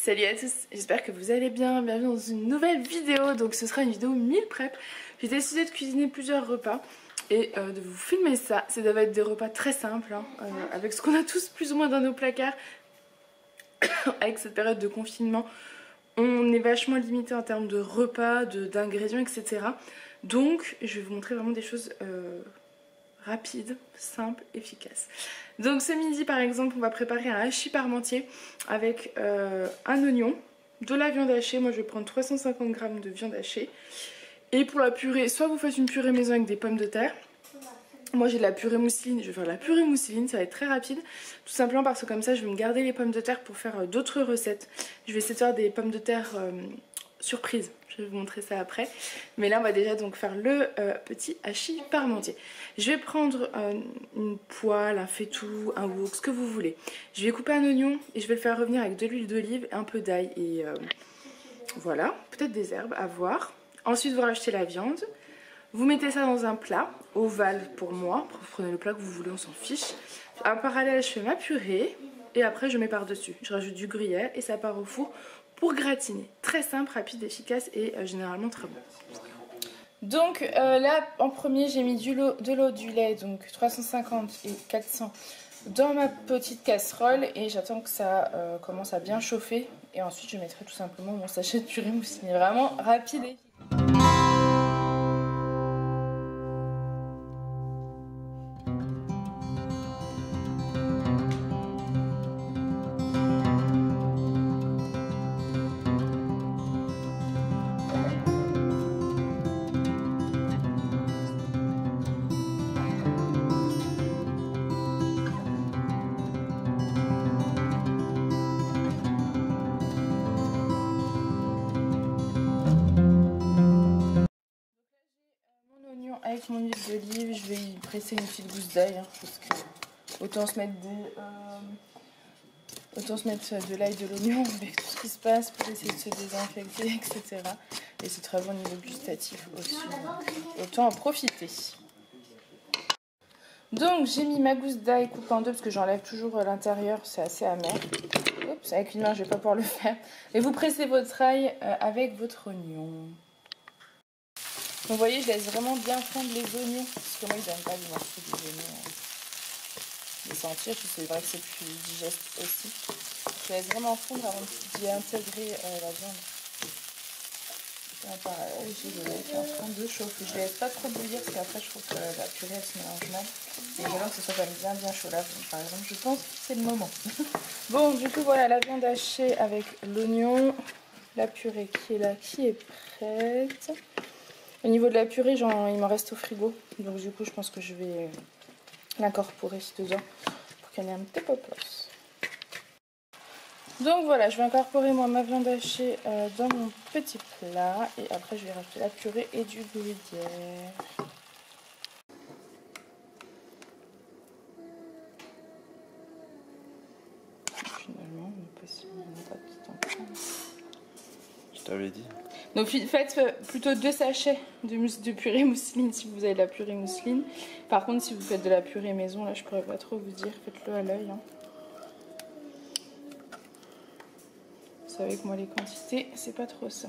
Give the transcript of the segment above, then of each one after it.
Salut à tous, j'espère que vous allez bien, bienvenue dans une nouvelle vidéo. Donc ce sera une vidéo meal prep. J'ai décidé de cuisiner plusieurs repas et de vous filmer ça. Ça doit être des repas très simples hein, avec ce qu'on a tous plus ou moins dans nos placards. Avec cette période de confinement, on est vachement limité en termes de repas, d'ingrédients, etc. Donc je vais vous montrer vraiment des choses rapides, simples, efficaces. Donc ce midi par exemple on va préparer un hachis parmentier avec un oignon, de la viande hachée. Moi je vais prendre 350 g de viande hachée. Et pour la purée, soit vous faites une purée maison avec des pommes de terre. Moi j'ai de la purée mousseline, je vais faire la purée mousseline, ça va être très rapide. Tout simplement parce que comme ça je vais me garder les pommes de terre pour faire d'autres recettes. Je vais essayer de faire des pommes de terre surprise, je vais vous montrer ça après. Mais là on va déjà donc faire le petit hachis parmentier. Je vais prendre une poêle, un faitout, un wok, ce que vous voulez. Je vais couper un oignon et je vais le faire revenir avec de l'huile d'olive, un peu d'ail et voilà, peut-être des herbes, à voir. Ensuite vous rajoutez la viande. Vous mettez ça dans un plat, ovale pour moi, vous prenez le plat que vous voulez, on s'en fiche. En parallèle, je fais ma purée et après je mets par-dessus. Je rajoute du gruyère et ça part au four pour gratiner. Très simple, rapide, efficace et généralement très bon. Donc là, en premier, j'ai mis de l'eau, du lait, donc 350 et 400 dans ma petite casserole et j'attends que ça commence à bien chauffer. Et ensuite, je mettrai tout simplement mon sachet de purée mousseline. Vraiment rapide et efficace. Avec mon huile d'olive, je vais y presser une petite gousse d'ail, hein, parce que autant se mettre de l'ail, de l'oignon avec tout ce qui se passe pour essayer de se désinfecter, etc. Et c'est très bon au niveau gustatif aussi, donc autant en profiter. Donc j'ai mis ma gousse d'ail coupée en deux parce que j'enlève toujours l'intérieur, c'est assez amer. Oups, avec une main je vais pas pouvoir le faire. Et vous pressez votre ail avec votre oignon. Donc vous voyez, je laisse vraiment bien fondre les oignons, parce que moi, ils n'aiment pas les morceaux des oignons. Les sentir, c'est vrai que c'est plus digeste aussi. Je laisse vraiment fondre avant d'y intégrer la viande. En parallèle, j'ai le lait qui est en train de chauffer. Je ne laisse pas trop bouillir, parce qu'après, je trouve que la purée, elle se mélange mal. Et j'aime que ce soit quand même bien chaud là. Donc, par exemple, je pense que c'est le moment. Bon, du coup, voilà, la viande hachée avec l'oignon. La purée qui est là, qui est prête. Au niveau de la purée, il m'en reste au frigo. Donc du coup, je pense que je vais l'incorporer dedans pour qu'elle ait un petit peu plus. Donc voilà, je vais incorporer moi ma viande hachée dans mon petit plat. Et après, je vais rajouter la purée et du gruyère. Finalement, on n'a pas tout en prendre. Je t'avais dit. Donc faites plutôt 2 sachets de purée mousseline si vous avez de la purée mousseline. Par contre si vous faites de la purée maison, là je pourrais pas trop vous dire, faites-le à l'œil. Hein. Vous savez que moi les quantités, c'est pas trop ça.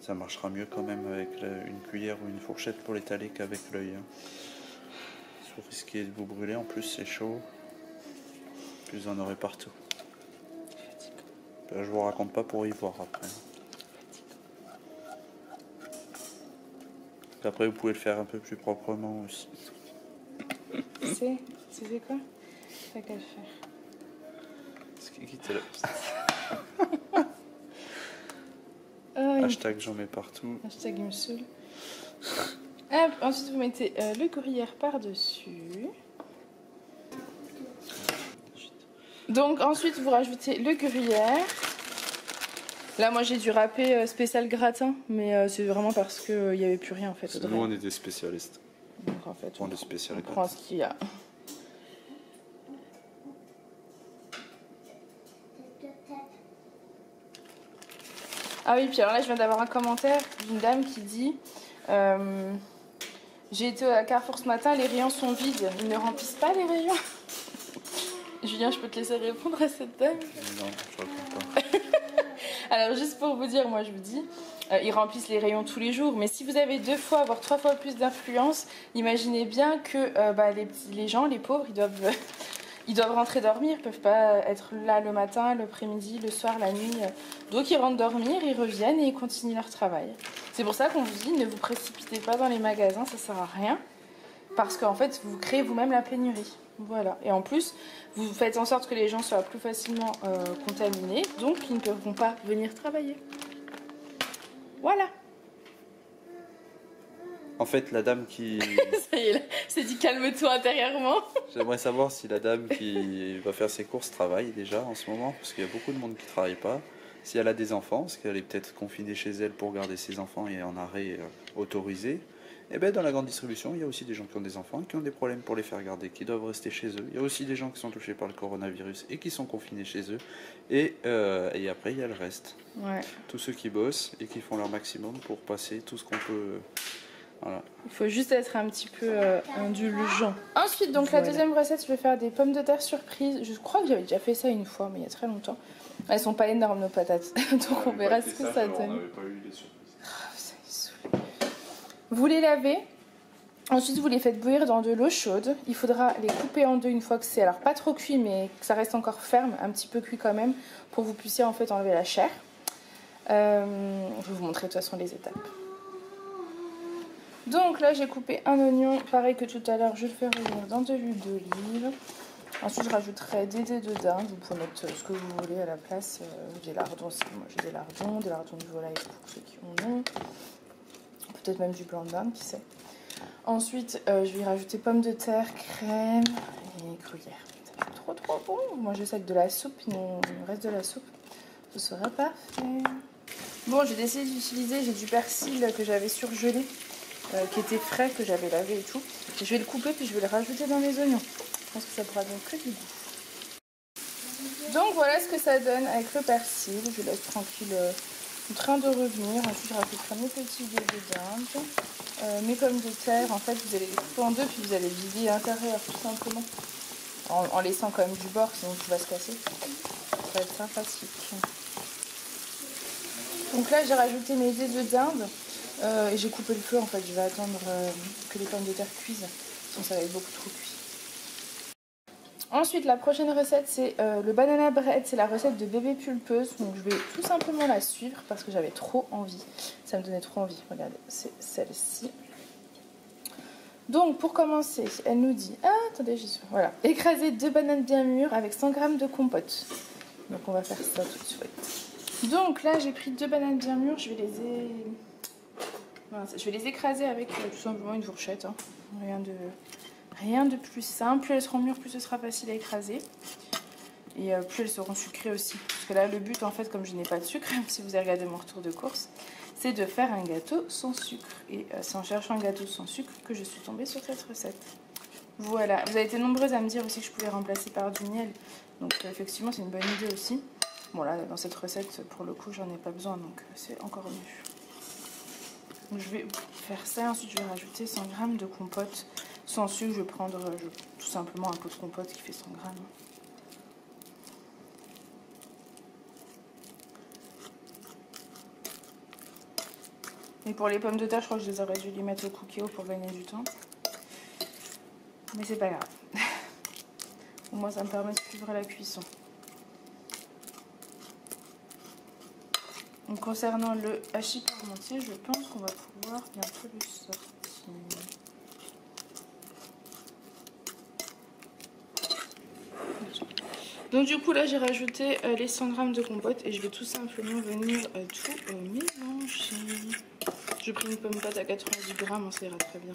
Ça marchera mieux quand même avec une cuillère ou une fourchette pour l'étaler qu'avec l'œil. Hein. Vous risquez de vous brûler, en plus c'est chaud. Plus vous en aurez partout. Je vous raconte pas pour y voir après. Après vous pouvez le faire un peu plus proprement aussi. C'est quoi? T'as qu'à le faire. Ce qui quitte là. Hashtag j'en mets partout. Hashtag il me saoule. Hop, ensuite vous mettez le gruyère par-dessus. Donc ensuite vous rajoutez le gruyère. Là moi j'ai dû râper spécial gratin, mais c'est vraiment parce qu'il n'y avait plus rien en fait. Nous on est des spécialistes. Donc en fait on est spécialistes. On prend ce qu'il y a. Ah oui, puis alors là je viens d'avoir un commentaire d'une dame qui dit j'ai été à Carrefour ce matin, les rayons sont vides, ils ne remplissent pas les rayons. Julien, je peux te laisser répondre à cette dame? Non, je réponds pas. Alors juste pour vous dire, moi je vous dis, ils remplissent les rayons tous les jours, mais si vous avez 2 fois, voire 3 fois plus d'influence, imaginez bien que les gens, les pauvres, ils doivent rentrer dormir, ils peuvent pas être là le matin, l'après-midi, le soir, la nuit. Donc ils rentrent dormir, ils reviennent et ils continuent leur travail. C'est pour ça qu'on vous dit, ne vous précipitez pas dans les magasins, ça sert à rien, parce qu'en fait vous créez vous-même la pénurie. Voilà, et en plus, vous faites en sorte que les gens soient plus facilement contaminés, donc ils ne pourront pas venir travailler. Voilà. En fait, la dame qui... Ça y est, c'est dit calme-toi intérieurement. J'aimerais savoir si la dame qui va faire ses courses travaille déjà en ce moment, parce qu'il y a beaucoup de monde qui ne travaille pas. Si elle a des enfants, parce qu'elle est peut-être confinée chez elle pour garder ses enfants et en arrêt autorisé. Et bien dans la grande distribution, il y a aussi des gens qui ont des enfants et qui ont des problèmes pour les faire garder, qui doivent rester chez eux. Il y a aussi des gens qui sont touchés par le coronavirus et qui sont confinés chez eux. Et après, il y a le reste. Ouais. Tous ceux qui bossent et qui font leur maximum pour passer tout ce qu'on peut... Voilà. Il faut juste être un petit peu indulgent. Ensuite, donc la deuxième recette, je vais faire des pommes de terre surprises. Je crois que j'avais déjà fait ça une fois, mais il y a très longtemps. Elles sont pas énormes nos patates, donc on verra ce que ça donne. On n'avait pas eu les surprises. Vous les lavez, ensuite vous les faites bouillir dans de l'eau chaude. Il faudra les couper en deux une fois que c'est, alors pas trop cuit, mais que ça reste encore ferme, un petit peu cuit quand même, pour que vous puissiez en fait enlever la chair. Je vais vous montrer de toute façon les étapes. Donc là j'ai coupé un oignon, pareil que tout à l'heure, je le fais revenir dans de l'huile d'olive. Ensuite je rajouterai des dés de dinde, vous pouvez mettre ce que vous voulez à la place, des lardons aussi, moi j'ai des lardons de volaille pour ceux qui en ont. Peut-être même du blanc de dinde, qui sait. Ensuite, je vais y rajouter pommes de terre, crème et gruyère. Ça fait trop trop bon. Moi, je sais que de la soupe, il me reste de la soupe. Ce serait parfait. Bon, j'ai décidé d'utiliser, j'ai du persil que j'avais surgelé, qui était frais, que j'avais lavé et tout. Je vais le couper, puis je vais le rajouter dans les oignons. Je pense que ça pourra donner que du goût. Donc, voilà ce que ça donne avec le persil. Je laisse tranquille... en train de revenir. Ensuite je rajouterai mes petits dés de dinde, mes pommes de terre. En fait vous allez les couper en deux, puis vous allez vider l'intérieur tout simplement, en laissant quand même du bord, sinon tout va se casser. Ça va être sympathique. Donc là j'ai rajouté mes dés de dinde et j'ai coupé le feu. En fait je vais attendre que les pommes de terre cuisent, sinon ça va être beaucoup trop cuit. Ensuite, la prochaine recette, c'est le banana bread. C'est la recette de bébé pulpeuse. Donc, je vais tout simplement la suivre parce que j'avais trop envie. Ça me donnait trop envie. Regardez, c'est celle-ci. Donc, pour commencer, elle nous dit... Ah, attendez, j'y suis. Voilà. Écraser 2 bananes bien mûres avec 100 g de compote. Donc, on va faire ça tout de suite. Donc, là, j'ai pris 2 bananes bien mûres. Je vais les écraser avec tout simplement une fourchette. Hein. Rien de plus simple. Plus elles seront mûres, plus ce sera facile à écraser. Et plus elles seront sucrées aussi. Parce que là, le but, en fait, comme je n'ai pas de sucre, si vous avez regardé mon retour de course, c'est de faire un gâteau sans sucre. Et c'est en cherchant un gâteau sans sucre que je suis tombée sur cette recette. Voilà. Vous avez été nombreuses à me dire aussi que je pouvais remplacer par du miel. Donc, effectivement, c'est une bonne idée aussi. Bon, là, dans cette recette, pour le coup, j'en ai pas besoin. Donc, c'est encore mieux. Donc, je vais faire ça. Ensuite, je vais rajouter 100 g de compote. Sans sucre, je vais prendre tout simplement un pot de compote qui fait 100 g. Et pour les pommes de terre, je crois que je les aurais dû les mettre au cookéo pour gagner du temps. Mais c'est pas grave. Au moins, ça me permet de suivre la cuisson. Donc, concernant le hachis parmentier, je pense qu'on va pouvoir bientôt le sortir. Donc du coup là j'ai rajouté les 100 g de compote et je vais tout simplement venir tout mélanger. J'ai pris une pomme pâte à 90 g, ça ira très bien.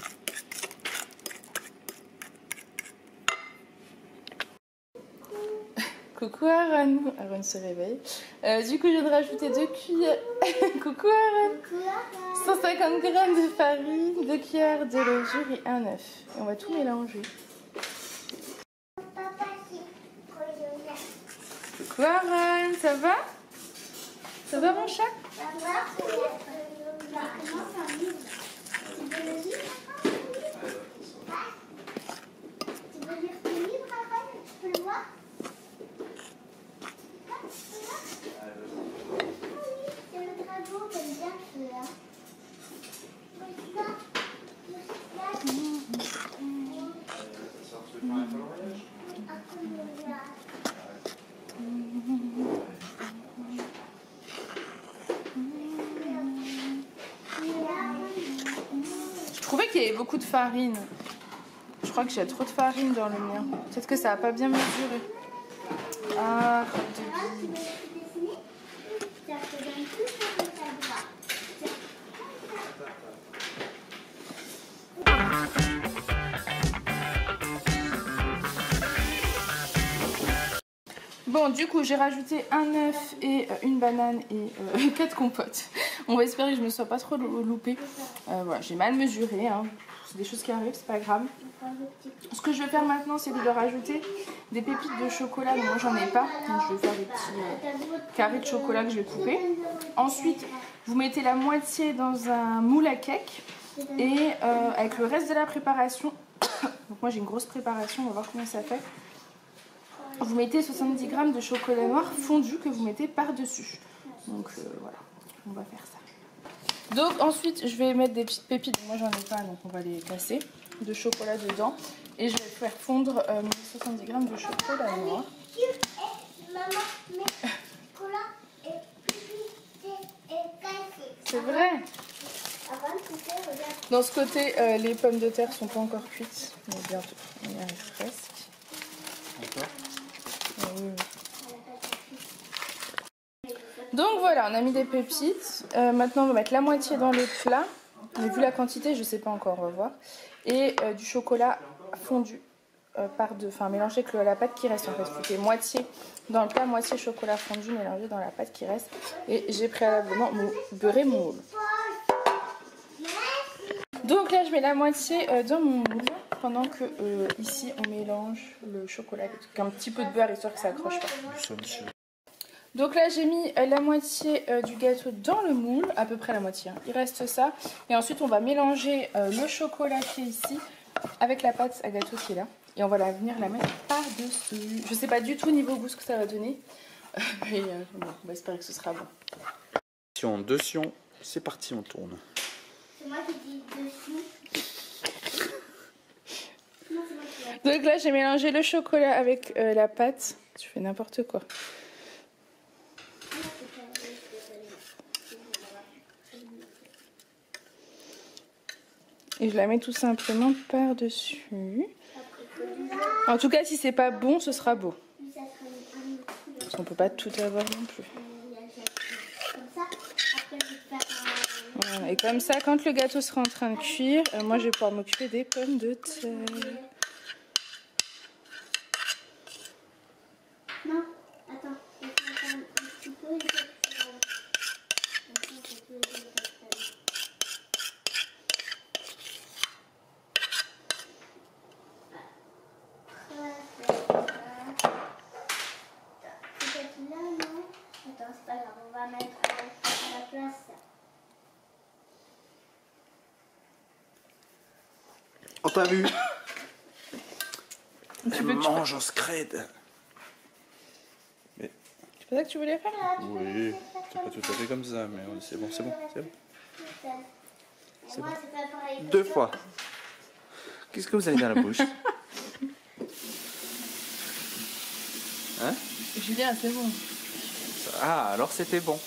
Coucou Aaron, Aaron se réveille. Du coup je viens de rajouter 2 cuillères. Coucou Aaron. 150 g de farine, 2 cuillères de levure et un œuf. Et on va tout mélanger. Coucou Aaron, ça va? Ça va mon chat? trouvais qu'il y avait beaucoup de farine. Je crois que j'ai trop de farine dans le mien. Peut-être que ça n'a pas bien mesuré. Ah, crotte de bille. Bon, du coup, j'ai rajouté un œuf et une banane et 4 compotes. On va espérer que je ne me sois pas trop loupée. Voilà, j'ai mal mesuré. Hein. C'est des choses qui arrivent, c'est pas grave. Ce que je vais faire maintenant, c'est de leur rajouter des pépites de chocolat. Donc moi, j'en ai pas. Donc, je vais faire des petits carrés de chocolat que je vais couper. Ensuite, vous mettez la moitié dans un moule à cake. Et avec le reste de la préparation, donc moi j'ai une grosse préparation, on va voir comment ça fait. Vous mettez 70 g de chocolat noir fondu que vous mettez par-dessus. Donc voilà, on va faire ça. Donc ensuite, je vais mettre des petites pépites. Moi j'en ai pas, donc on va les casser. De chocolat dedans. Et je vais faire fondre mes 70 g de chocolat noir. C'est vrai. Dans ce côté, les pommes de terre sont pas encore cuites, mais bientôt, on y arrive presque. D'accord. Oui. Donc voilà, on a mis des pépites. Maintenant, on va mettre la moitié dans le plat. Mais vu la quantité, je sais pas encore, on va voir. Et du chocolat fondu mélangé avec la pâte qui reste. En fait, vous mettez moitié dans le plat, moitié chocolat fondu mélangé dans la pâte qui reste. Et j'ai préalablement beurré mon moule. Donc là, je mets la moitié dans mon moule pendant que ici, on mélange le chocolat avec un petit peu de beurre histoire que ça accroche pas. Donc là, j'ai mis la moitié du gâteau dans le moule, à peu près la moitié. Hein. Il reste ça. Et ensuite, on va mélanger le chocolat qui est ici avec la pâte à gâteau qui est là. Et on va venir la mettre par-dessus. Je sais pas du tout niveau goût ce que ça va donner. Mais bon, on va espérer que ce sera bon. Dessus, c'est parti, on tourne. C'est moi qui dis dessus. Donc là, j'ai mélangé le chocolat avec la pâte. Je fais n'importe quoi. Et je la mets tout simplement par-dessus. En tout cas, si c'est pas bon, ce sera beau. Parce qu'on peut pas tout avoir non plus. Voilà. Et comme ça, quand le gâteau sera en train de cuire, moi je vais pouvoir m'occuper des pommes de terre. Non, attends, je vais faire un petit peu. Peut-être là, non? Attends, c'est pas grave, on va mettre à la place ça. Oh, t'as vu? Tu mange en scred. Mais... C'est pas ça que tu voulais faire? Oui, c'est pas tout à fait comme ça, mais c'est bon, c'est bon, c'est bon. C'est bon. Deux fois. Qu'est-ce que vous avez dans la bouche? Hein? Julien, c'est bon. Ah, alors c'était bon.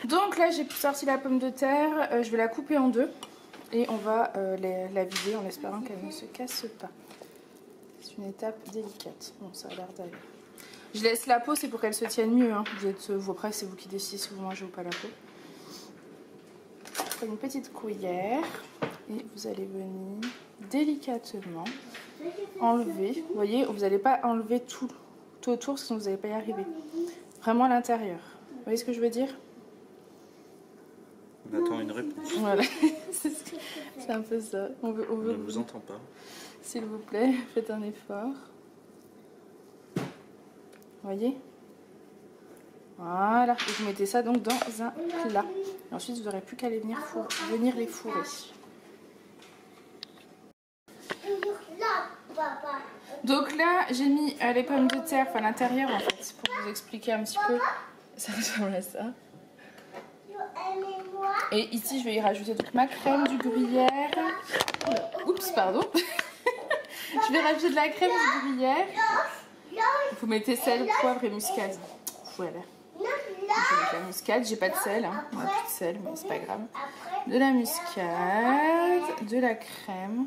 Donc là, j'ai sorti la pomme de terre. Je vais la couper en deux. Et on va la vider en espérant qu'elle ne se casse pas. C'est une étape délicate. Bon, ça a l'air d'aller. Je laisse la peau, c'est pour qu'elle se tienne mieux. Hein. Après, c'est vous qui décidez si vous mangez ou pas la peau. Je prends une petite cuillère. Et vous allez venir délicatement enlever. Vous voyez, vous n'allez pas enlever tout autour, sinon vous n'allez pas y arriver. Vraiment à l'intérieur. Vous voyez ce que je veux dire? On attend une réponse. Voilà, c'est un peu ça. On ne vous entend pas. S'il vous plaît, faites un effort. Vous voyez? Voilà. Et vous mettez ça donc dans un plat. Et ensuite, vous n'aurez plus qu'à venir les fourrer. Donc là, j'ai mis les pommes de terre, enfin l'intérieur en fait, pour vous expliquer un petit peu. Ça ressemble à ça. Et ici, je vais y rajouter donc ma crème du gruyère. Oups, pardon. Je vais rajouter de la crème du gruyère. Vous mettez sel, poivre et muscade. Voilà. Je vais mettre la muscade. J'ai pas de sel. Hein. On a plus de sel, mais c'est pas grave. de la muscade, de la crème,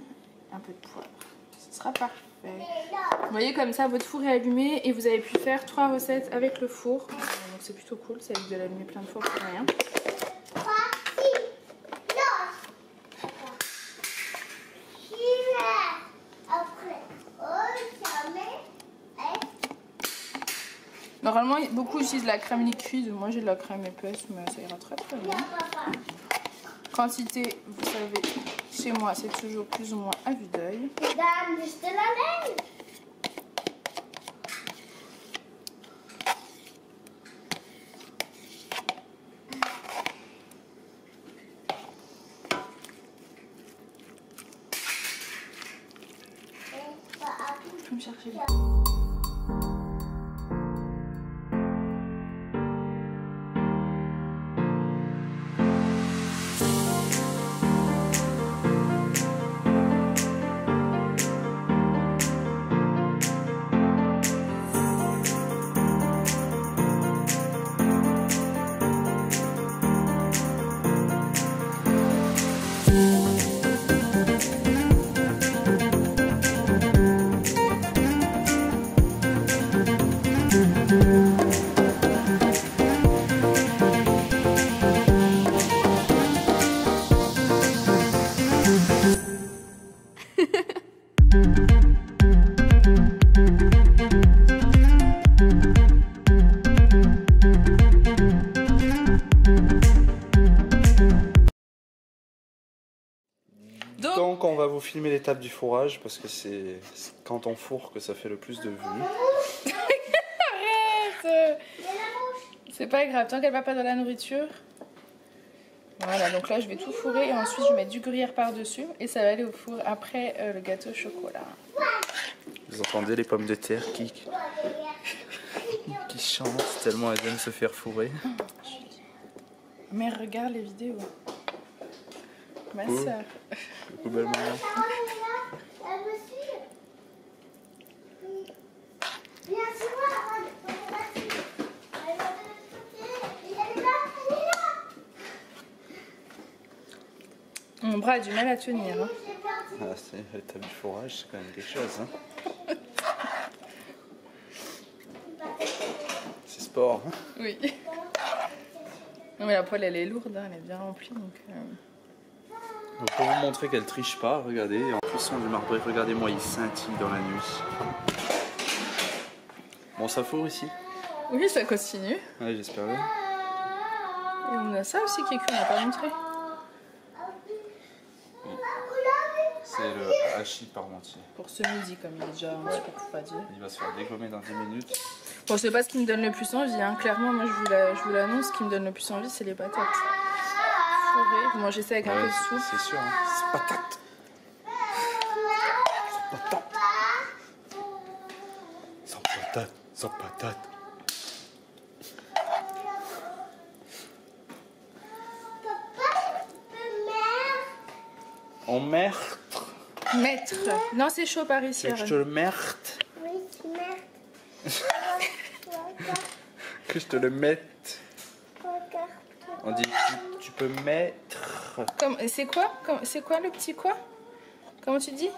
un peu de poivre. Ce sera parfait. Vous voyez, comme ça votre four est allumé et vous avez pu faire 3 recettes avec le four. Donc c'est plutôt cool, ça évite de l'allumer plein de fois pour rien. Normalement, beaucoup utilisent la crème liquide. Moi, j'ai de la crème épaisse, mais ça ira très très bien. Quantité, vous savez, chez moi, c'est toujours plus ou moins à vue d'œil. Je vais me chercher là. Donc on va vous filmer l'étape du fourrage parce que c'est quand on fourre que ça fait le plus de vues. Arrête! C'est pas grave, tant qu'elle va pas dans la nourriture. Voilà, donc là je vais tout fourrer et ensuite je vais mettre du gruyère par-dessus et ça va aller au four après le gâteau au chocolat. Vous entendez les pommes de terre qui chantent tellement elles aiment se faire fourrer. Mère, regarde les vidéos. Ma Oh. soeur. Coucou belle maman. Mon bras a du mal à tenir. Hein. Ah, c'est l'étape du fourrage, c'est quand même quelque chose. Hein. C'est sport. Hein. Oui. Non mais la poêle elle est lourde, hein, elle est bien remplie donc... Donc pour vous montrer qu'elle triche pas, regardez, en plus du marbré, regardez-moi, il scintille dans la nuit. Bon, ça fourre ici? Oui, ça continue. Ouais, j'espère bien. Et on a ça aussi qui est cuit, on n'a pas montré. C'est le hachis parmentier. Pour ce midi, comme il est déjà un petit peu refroidi. Il va se faire dégommer dans 10 minutes. Bon, c'est pas ce qui me donne le plus envie, hein. Clairement, moi je vous l'annonce, ce qui me donne le plus envie, c'est les patates. Fourrées. Vous mangez ça avec un peu de soupe. C'est sûr, hein. C'est patate. Sans patate. Sans patate. Sans patate. On meurtre. Mettre. Non, c'est chaud par ici. Que je te le meurtre. Oui, merde. Que je te le mette. Regarde. On dit tu peux mettre. C'est quoi le petit quoi? Comment tu dis?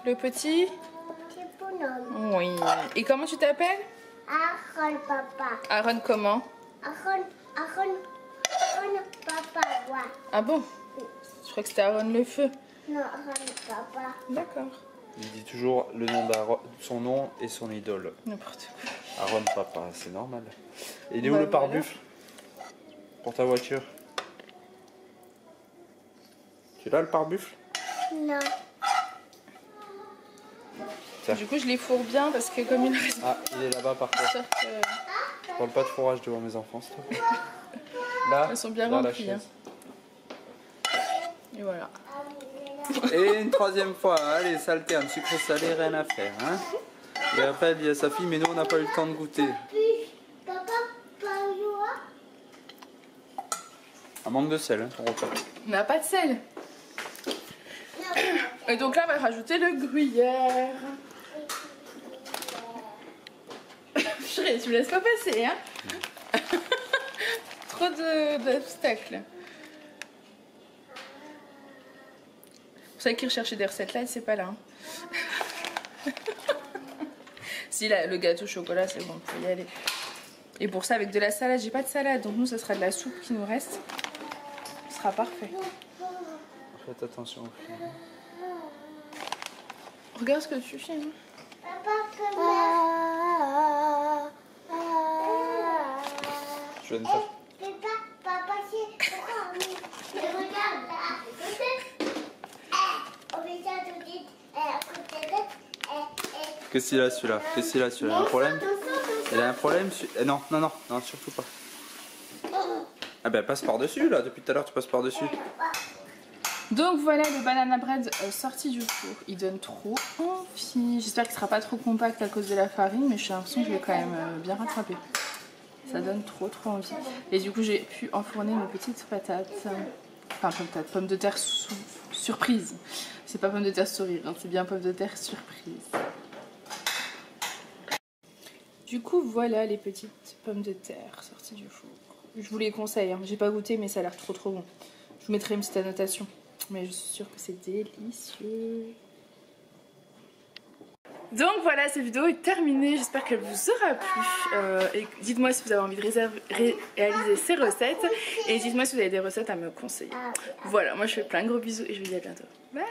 Le petit? Petit bonhomme. Oui. Et comment tu t'appelles? Aaron, papa. Aaron comment? Aaron, papa, ouais. Ah bon? Je crois que c'était Aaron le feu. Non, Aaron, papa. D'accord. Il dit toujours le nom d'Aaron, son nom et son idole. N'importe quoi. Aaron papa, c'est normal. Et il est où Bah, le pare-buffle pour ta voiture? Tu l'as le pare-buffle? Non. Tiens. Du coup, je les fourre bien parce que comme il reste... Ah, il est là-bas par terre. Je parle pas de fourrage devant mes enfants, s'il te plaît. Là, Elles sont bien dans la remplies. chaise. Et voilà. Et une troisième fois, allez, ça alterne, sucré salé, rien à faire. Hein. Et après, elle dit à sa fille, mais nous, on n'a pas eu le temps de goûter. Papa, pas joie. Un manque de sel, hein, ton repas. On n'a pas de sel. Et donc là, on va rajouter le gruyère. Chérie, tu me laisses pas passer, hein? Trop d'obstacles. Pour ça qu'ils recherchaient des recettes là, c'est pas là. Hein. Si là, le gâteau au chocolat, c'est bon, on peut y aller. Et pour ça, avec de la salade, j'ai pas de salade, donc nous, ça sera de la soupe qui nous reste. Ce sera parfait. Faites attention au film. Regarde ce que tu filmes. Je viens de faire. Papa, regarde là. Qu'est-ce qu'il a celui-là? Qu'est-ce qu'il a celui-là? Un problème? Il a un problème? Non, non, non, non, surtout pas. Ah ben passe par-dessus là, depuis tout à l'heure tu passes par-dessus. Donc voilà le banana bread sorti du four. Il donne trop envie. J'espère qu'il sera pas trop compact à cause de la farine, mais j'ai l'impression que je l'ai quand même bien rattrapé. Ça donne trop envie. Et du coup j'ai pu enfourner mes petites patates. Enfin patates, pommes de terre surprise. C'est pas pommes de terre sourire, hein, c'est bien pommes de terre surprise. Du coup voilà les petites pommes de terre sorties du four. Je vous les conseille, hein. J'ai pas goûté mais ça a l'air trop bon. Je vous mettrai une petite annotation. Mais je suis sûre que c'est délicieux. Donc voilà, cette vidéo est terminée. J'espère qu'elle vous aura plu. Et dites-moi si vous avez envie de réaliser ces recettes. Et dites-moi si vous avez des recettes à me conseiller. Voilà, moi je fais plein de gros bisous et je vous dis à bientôt. Bye!